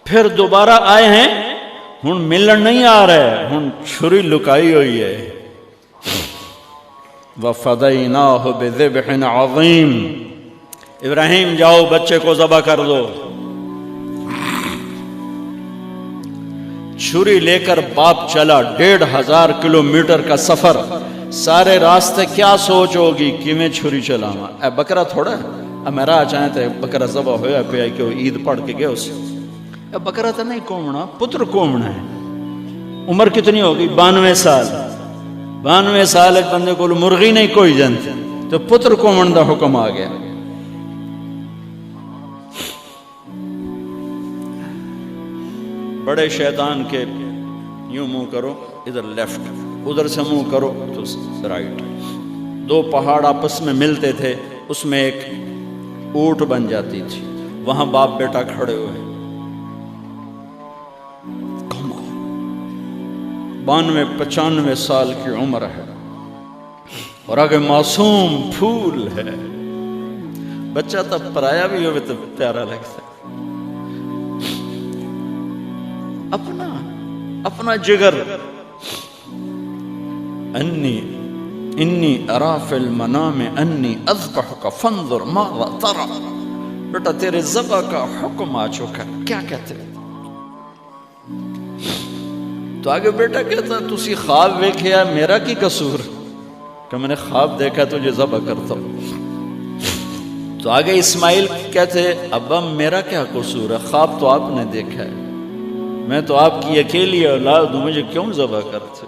پھر دوبارہ آئے ہیں، ہن ملن نہیں آ رہے، ہن چھری لکائی ہوئی ہے. وَفَدَيْنَاهُ بِذِبْحٍ عَظِيمٍ، ابراہیم جاؤ بچے کو ذبح کر دو. چھری لے کر باپ چلا، 1500 کلومیٹر کا سفر. سارے راستے کیا سوچ ہوگی کہ میں چھری چلاواں، اے بکرا تھوڑا ہے میرا چاہیں تے بکرا ذبح ہویا پیا کہ عید پڑھ کے گئے اسے. اے بکرا تو نہیں کومنا، پتر کومنا ہے. عمر کتنی ہوگی؟ 92 سال. 92 سال ایک بندے کو مرغی نہیں کوئی جنت، تو پتر کومن دا حکم آ گیا. بڑے شیطان کے یوں منہ کرو ادھر لیفٹ، ادھر سے منہ کرو تو رائٹ. 2 پہاڑ آپس میں ملتے تھے، اس میں ایک اونٹ بن جاتی تھی. وہاں باپ بیٹا کھڑے ہوئے، 92-95 سال کی عمر ہے، اور آگے معصوم پھول ہے. بچہ تب پرایا بھی ہوئے تو پیارا لگتا ہے. اپنا جگر، انی ارا فی المنام انی اذبحک فانظر ماذا تری. بیٹا تیرے ذبح کا حکم آ چکا، کیا کہتے ہیں؟ تو آگے بیٹا کہتا تسی خواب دیکھیا، میرا کی قصور کہ میں نے خواب دیکھا تجھے ذبح کرتا ہوں. تو آگے اسماعیل کہتے ابا میرا کیا قصور ہے، خواب تو آپ نے دیکھا ہے، میں تو آپ کی اکیلی اولاد ہوں، مجھے کیوں ذبح کرتے؟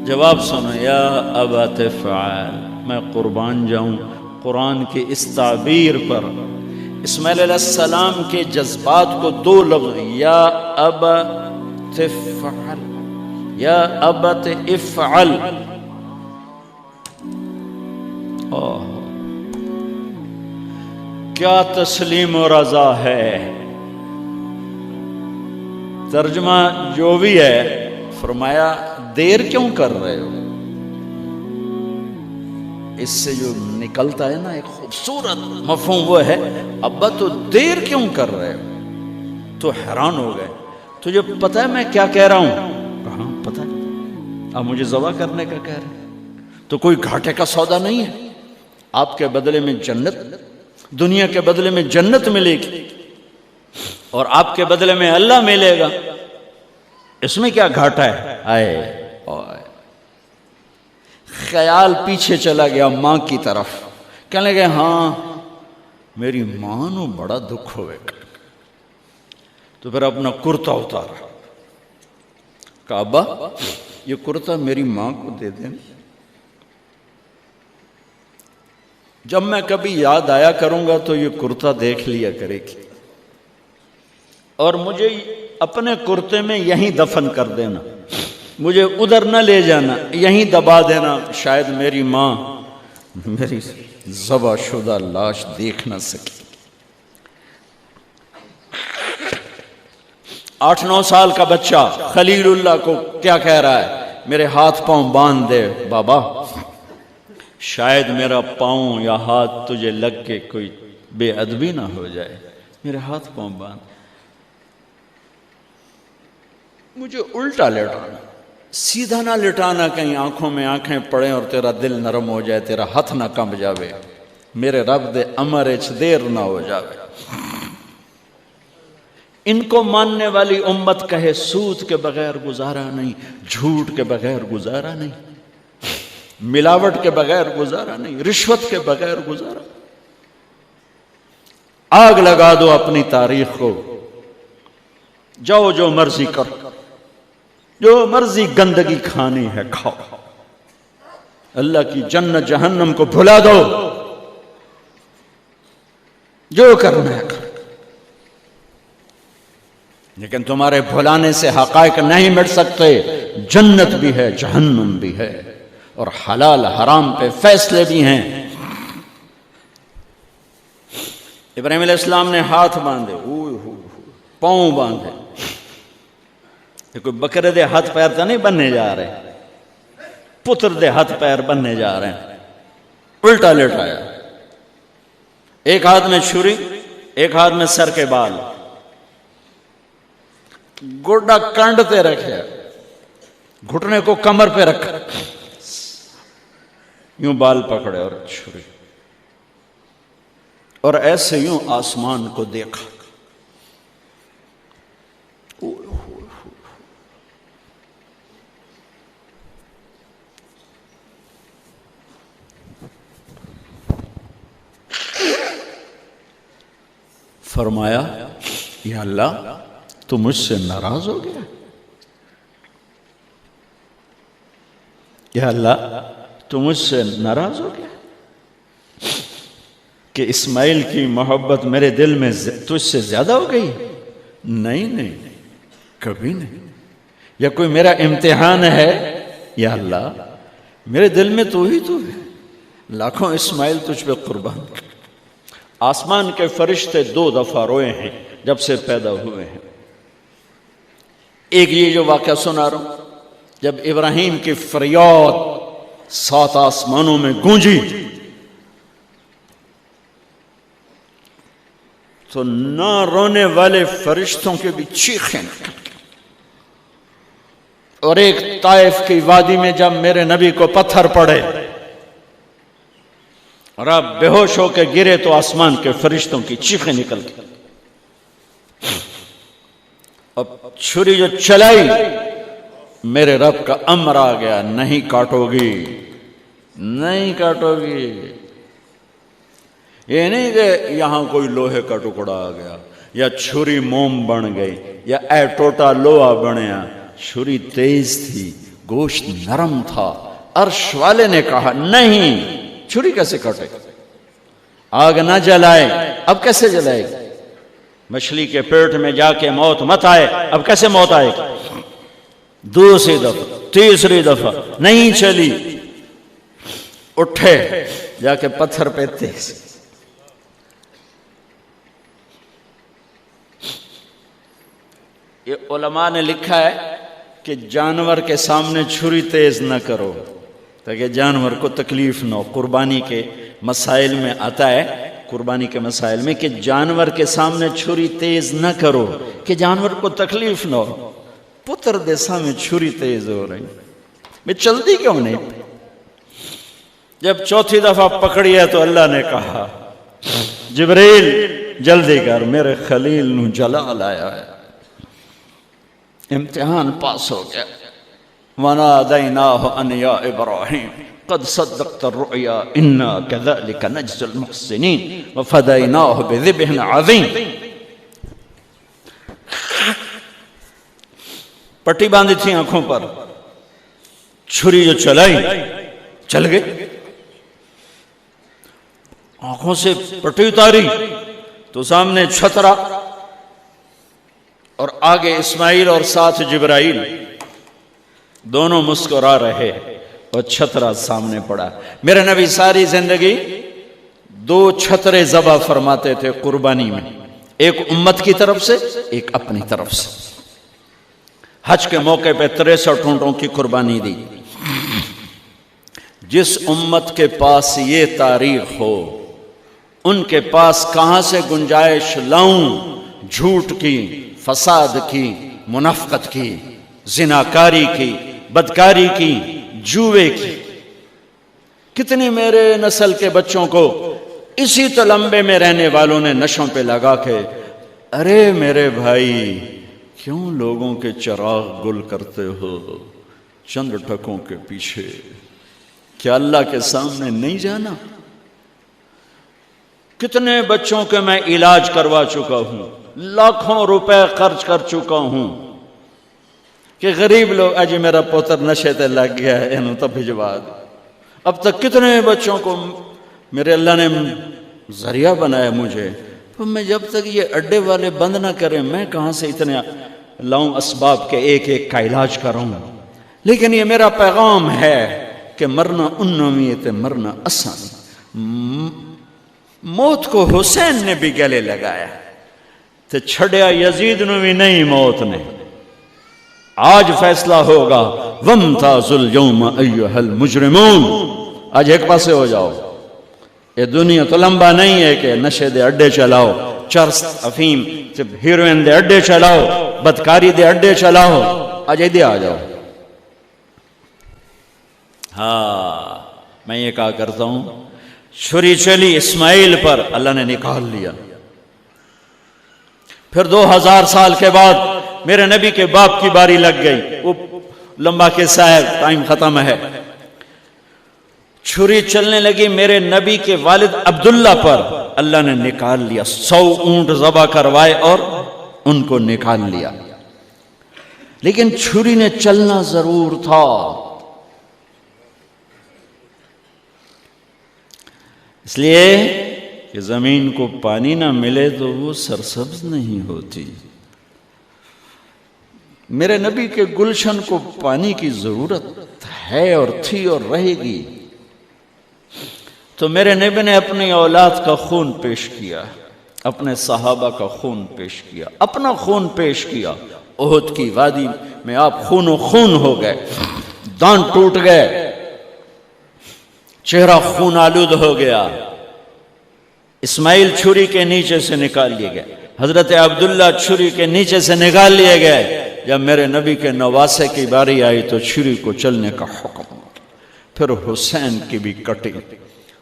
جواب سنو، یا ابا تفعل، میں قربان جاؤں قرآن کی اس تعبیر پر. اسماعیل علیہ السلام کے جذبات کو 2 لفظ، یا ابا تفعل، یا ابت افعل. کیا تسلیم و رضا ہے. ترجمہ جو بھی ہے، فرمایا دیر کیوں کر رہے ہو. اس سے جو نکلتا ہے نا ایک خوبصورت مفہوم، وہ ہے ابا تو دیر کیوں کر رہے ہو. تو حیران ہو گئے، تجھے پتہ ہے میں کیا کہہ رہا ہوں؟ کہاں پتہ ہے، اب مجھے ذبح کرنے کا کہہ رہے ہیں. تو کوئی گھاٹے کا سودا نہیں ہے. آپ کے بدلے میں جنت، دنیا کے بدلے میں جنت ملے گی، اور آپ کے بدلے میں اللہ ملے گا. اس میں کیا گھاٹا ہے؟ آئے خیال پیچھے چلا گیا ماں کی طرف. کہنے لگے ہاں میری ماں نو بڑا دکھ ہوئے. تو پھر اپنا کرتا اتارا، کہا ابا یہ کرتا میری ماں کو دے دیں، جب میں کبھی یاد آیا کروں گا تو یہ کرتا دیکھ لیا کرے گی، اور مجھے اپنے کرتے میں یہیں دفن کر دینا، مجھے ادھر نہ لے جانا، یہیں دبا دینا، شاید میری ماں میری ذبح شدہ لاش دیکھ نہ سکی. 8-9 سال کا بچہ خلیل اللہ کو کیا کہہ رہا ہے؟ میرے ہاتھ پاؤں باندھ دے بابا، شاید میرا پاؤں یا ہاتھ تجھے لگ کے کوئی بے ادبی نہ ہو جائے، میرے ہاتھ پاؤں باندھ. مجھے الٹا لٹانا، سیدھا نہ لٹانا، کہیں آنکھوں میں آنکھیں پڑیں اور تیرا دل نرم ہو جائے، تیرا ہاتھ نہ کمب جاوے، میرے رب دے امر اچ دیر نہ ہو جاوے. ان کو ماننے والی امت کہے سود کے بغیر گزارا نہیں، جھوٹ کے بغیر گزارا نہیں، ملاوٹ کے بغیر گزارا نہیں، رشوت کے بغیر گزارا. آگ لگا دو اپنی تاریخ کو، جاؤ جو مرضی کرو، جو مرضی گندگی کھانی ہے کھاؤ، اللہ کی جنت جہنم کو بھلا دو، جو کرنا ہے کرو. لیکن تمہارے بھلانے سے حقائق نہیں مٹ سکتے. جنت بھی ہے، جہنم بھی ہے، اور حلال حرام پہ فیصلے بھی ہیں. ابراہیم علیہ السلام نے ہاتھ باندھے، پاؤں باندھے. یہ کوئی بکرے دے ہاتھ پیر تو نہیں بننے جا رہے، پتر دے ہاتھ پیر بننے جا رہے ہیں. الٹا لٹایا، ایک ہاتھ میں چھری، ایک ہاتھ میں سر کے بال. گوڈا کانڈ پہ رکھے، گھٹنے کو کمر پہ رکھا، یوں بال پکڑے اور چھری، اور ایسے یوں آسمان کو دیکھا۔ فرمایا یا اللہ تو مجھ سے ناراض ہو گیا؟ یا اللہ تو مجھ سے ناراض ہو گیا کہ اسماعیل کی محبت میرے دل میں تجھ سے زیادہ ہو گئی؟ نہیں، کبھی نہیں۔ یا کوئی میرا امتحان ہے؟ یا اللہ میرے دل میں تو ہی تو ہے، لاکھوں اسماعیل تجھ پہ قربان۔ آسمان کے فرشتے 2 دفعہ روئے ہیں جب سے پیدا ہوئے ہیں۔ ایک یہ جو واقعہ سنا رہا ہوں، جب ابراہیم کی فریاد 7 آسمانوں میں گونجی تو نہ رونے والے فرشتوں کے بھی چیخیں نکل گئی۔ اور ایک طائف کی وادی میں جب میرے نبی کو پتھر پڑے اور آپ بے ہوش ہو کے گرے تو آسمان کے فرشتوں کی چیخیں نکل گئی۔ اب چھری جو چلائی، میرے رب کا امر آ گیا، نہیں کاٹو گی، نہیں کاٹو گی۔ یہ نہیں کہ یہاں کوئی لوہے کا ٹکڑا آ گیا یا چھری موم بن گئی یا اے ٹوٹا لوہا بنیا۔ چھری تیز تھی، گوشت نرم تھا۔ عرش والے نے کہا نہیں، چھری کیسے کٹے؟ آگ نہ جلائے، اب کیسے جلائے گی؟ مچھلی کے پیٹ میں جا کے موت مت آئے، اب کیسے موت آئے گی؟ دوسری دفعہ، تیسری دفعہ نہیں چلی، اٹھے جا کے پتھر پہ تیز۔ یہ علماء نے لکھا ہے کہ جانور کے سامنے چھری تیز نہ کرو تاکہ جانور کو تکلیف نہ ہو۔ قربانی کے مسائل میں آتا ہے، قربانی کے مسائل میں، کہ جانور کے سامنے چھری تیز نہ کرو کہ جانور کو تکلیف نہ ہو۔ پتر دیسا میں چھری تیز ہو رہی، میں چلتی کیوں نہیں؟ جب چوتھی دفعہ پکڑی ہے تو اللہ نے کہا جبریل جلدی کر، میرے خلیل نو جلال آیا ہے۔ امتحان پاس ہو گیا۔ وَنَادَيْنَاهُ أَنْ يَا إِبْرَاهِيمُ قَدْ صَدَّقْتَ الرُّؤْيَا إِنَّا كَذَلِكَ نَجْزِي الْمُحْسِنِينَ وَفَدَيْنَاهُ بِذِبْحٍ عَظِيمٍ۔ پٹی باندھی تھی آنکھوں پر، چھری جو چلائی چل گئی، آنکھوں سے پٹی اتاری تو سامنے چھترا اور آگے اسماعیل اور ساتھ جبرائیل، دونوں مسکرا رہے اور چھترا سامنے پڑا۔ میرے نبی ساری زندگی 2 چھترے ذبح فرماتے تھے قربانی میں، ایک امت کی طرف سے، ایک اپنی طرف سے۔ حج کے موقع پہ 63 اونٹوں کی قربانی دی۔ جس امت کے پاس یہ تاریخ ہو، ان کے پاس کہاں سے گنجائش لاؤں جھوٹ کی، فساد کی، منافقت کی، زناکاری کی، بدکاری کی، جوے کی۔ کتنے میرے نسل کے بچوں کو اسی تلمبے میں رہنے والوں نے نشوں پہ لگا کے، ارے میرے بھائی کیوں لوگوں کے چراغ گل کرتے ہو چند ٹکوں کے پیچھے؟ کیا اللہ کے سامنے نہیں جانا؟ کتنے بچوں کے میں علاج کروا چکا ہوں، لاکھوں روپے خرچ کر چکا ہوں کہ غریب لوگ اجی میرا پوتر نشے تے لگ گیا ہے انہوں تب بھجوا دے۔ اب تک کتنے بچوں کو میرے اللہ نے ذریعہ بنایا مجھے، تو میں جب تک یہ اڈے والے بند نہ کریں میں کہاں سے اتنے لاؤں اسباب کے ایک ایک کا علاج کروں۔ لیکن یہ میرا پیغام ہے کہ مرنا انمیت مرنا آسان۔ موت کو حسین نے بھی گلے لگایا تو چھڑیا یزید نو بھی نہیں موت نے۔ آج فیصلہ ہوگا وَامْتَازُوا الْيَوْمَ أَيُّهَا الْمُجْرِمُونَ۔ آج ایک پاسے ہو جاؤ، یہ دنیا تو لمبا نہیں ہے کہ نشے دے اڈے چلاؤ، چرس افیم ہیروئن دے اڈے چلاؤ، بدکاری دے اڈے چلاؤ، آج دے آ جاؤ۔ ہاں میں یہ کہا کرتا ہوں، چھری چلی اسماعیل پر، اللہ نے نکال لیا۔ پھر 2000 سال کے بعد میرے نبی کے باپ کی باری لگ گئی، وہ لمبا قصہ ہے، ٹائم ختم ہے۔ چھری چلنے لگی میرے نبی کے والد عبداللہ پر، اللہ نے نکال لیا۔ 100 اونٹ ذبح کروائے اور ان کو نکال لیا، لیکن چھری نے چلنا ضرور تھا۔ اس لیے کہ زمین کو پانی نہ ملے تو وہ سرسبز نہیں ہوتی۔ میرے نبی کے گلشن کو پانی کی ضرورت ہے اور تھی اور رہے گی، تو میرے نبی نے اپنی اولاد کا خون پیش کیا، اپنے صحابہ کا خون پیش کیا، اپنا خون پیش کیا۔ احد کی وادی میں آپ خون و خون ہو گئے، دانت ٹوٹ گئے، چہرہ خون آلود ہو گیا۔ اسماعیل چھری کے نیچے سے نکال لیے گئے، حضرت عبداللہ چھری کے نیچے سے نکال لیے گئے۔ جب میرے نبی کے نواسے کی باری آئی تو چھری کو چلنے کا حکم، پھر حسین کی بھی کٹی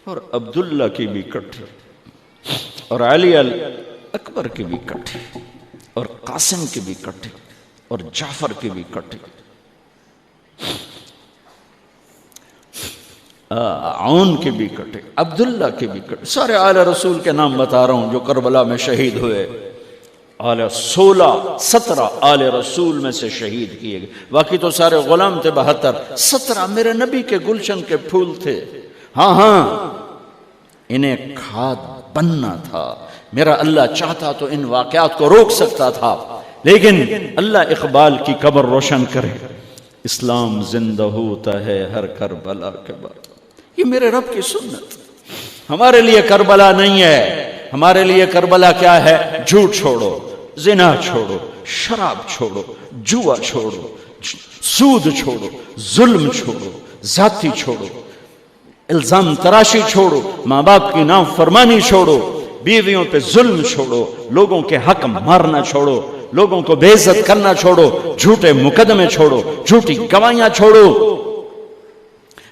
اور عبداللہ کی بھی کٹی اور علی اکبر کی بھی کٹی اور قاسم کی بھی کٹی اور جعفر کی بھی کٹی، عون کی بھی کٹی، عبداللہ کی بھی کٹی۔ سارے آل رسول کے نام بتا رہا ہوں جو کربلا میں شہید ہوئے۔ 17 آل رسول میں سے شہید کیے گئے، باقی تو سارے غلام تھے 72، 17 میرے نبی کے گلشن کے پھول تھے۔ ہاں انہیں کھاد بننا تھا۔ میرا اللہ چاہتا تو ان واقعات کو روک سکتا تھا، لیکن اللہ اقبال کی قبر روشن کرے، اسلام زندہ ہوتا ہے ہر کربلا کے بعد۔ یہ میرے رب کی سنت۔ ہمارے لیے کربلا نہیں ہے، ہمارے لیے کربلا کیا ہے؟ جھوٹ چھوڑو، زنا چھوڑو، شراب چھوڑو، جوا چھوڑو، سود چھوڑو، ظلم چھوڑو، ذاتی چھوڑو، الزام تراشی چھوڑو، ماں باپ کی نافرمانی چھوڑو، بیویوں پہ ظلم چھوڑو، لوگوں کے حق مارنا چھوڑو، لوگوں کو بے عزت کرنا چھوڑو، جھوٹے مقدمے چھوڑو، جھوٹی گواہیاں چھوڑو۔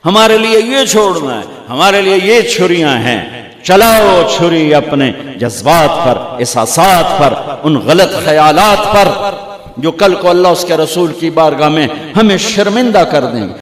ہمارے لیے یہ چھوڑنا ہے، ہمارے لیے یہ چھریاں ہیں۔ چلاؤ چھری اپنے جذبات پر، احساسات پر، ان غلط خیالات پر جو کل کو اللہ اس کے رسول کی بارگاہ میں ہمیں شرمندہ کر دیں گے۔